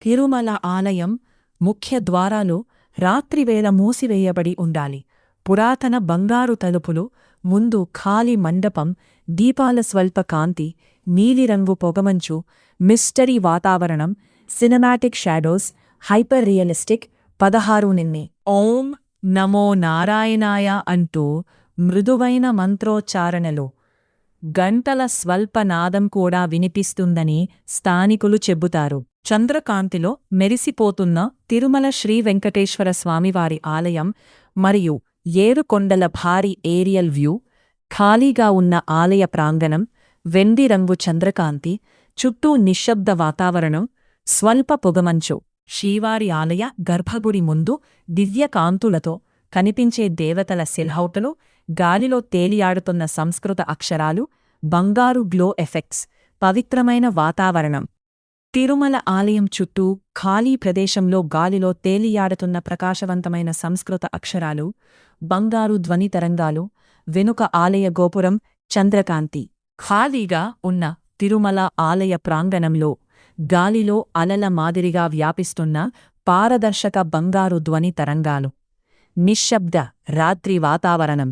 తిరుమల ఆలయం ముఖ్య ద్వారాలు రాత్రివేళ మూసివేయబడి ఉండాలి. పురాతన బంగారు తలుపులు, ముందు ఖాళీ మండపం, దీపాల స్వల్ప కాంతి, నీలిరంగు పొగమంచు, మిస్టరీ వాతావరణం, సినిమాటిక్ షాడోస్, హైపర్ రియలిస్టిక్. 16 ఓం నమో నారాయణాయ అంటూ మృదువైన మంత్రోచ్చారణలు, గంటల స్వల్పనాదం కూడా వినిపిస్తుందని స్థానికులు చెబుతారు. చంద్రకాంతిలో మెరిసిపోతున్న తిరుమల శ్రీ వెంకటేశ్వర స్వామివారి ఆలయం మరియు 7 కొండల భారీ ఏరియల్ వ్యూ, ఖాళీగా ఉన్న ఆలయ ప్రాంగణం, వెండి రంగు చంద్రకాంతి, చుట్టూ నిశ్శబ్ద వాతావరణం, స్వల్ప పొగమంచు. శ్రీవారి ఆలయ గర్భగుడి ముందు దివ్యకాంతులతో కనిపించే దేవతల సిల్హౌటలు, గాలిలో తేలియాడుతున్న సంస్కృత అక్షరాలు, బంగారు గ్లో ఎఫెక్ట్స్, పవిత్రమైన వాతావరణం. తిరుమల ఆలయం చుట్టూ ఖాళీ ప్రదేశంలో గాలిలో తేలియాడుతున్న ప్రకాశవంతమైన సంస్కృత అక్షరాలు, బంగారు ధ్వని తరంగాలు, వెనుక ఆలయ గోపురం, చంద్రకాంతి. ఖాళీగా ఉన్న తిరుమల ఆలయ ప్రాంగణంలో గాలిలో అలల మాదిరిగా వ్యాపిస్తున్న పారదర్శక బంగారు ధ్వని తరంగాలు, నిశ్శబ్ద రాత్రి వాతావరణం,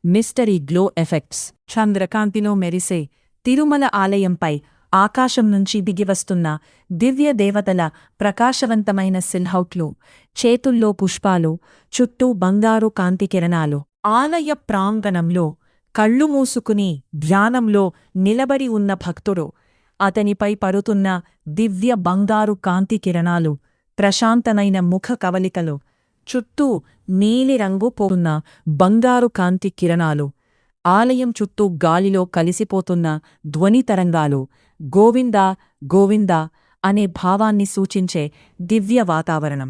మిస్టరీ గ్లో ఎఫెక్ట్స్. చంద్రకాంతిలో మెరిసే తిరుమల ఆలయంపై ఆకాశం నుంచి దిగివస్తున్న దివ్య దేవతల ప్రకాశవంతమైన సిల్హౌట్లు, చేతుల్లో పుష్పాలు, చుట్టూ బంగారు కాంతి కిరణాలు. ఆలయ ప్రాంగణంలో కళ్ళు మూసుకుని ధ్యానంలో నిలబడి ఉన్న భక్తుడు, అతనిపై పడుతున్న దివ్య బంగారు కాంతి కిరణాలు, ప్రశాంతమైన ముఖ కవలికలు, చుట్టూ నీలిరంగు పోతున్న బంగారు కాంతి కిరణాలు, ఆలయం చుట్టూ గాలిలో కలిసిపోతున్న ధ్వని తరంగాలు, గోవిందా గోవిందా అనే భావాన్ని సూచించే దివ్య వాతావరణం.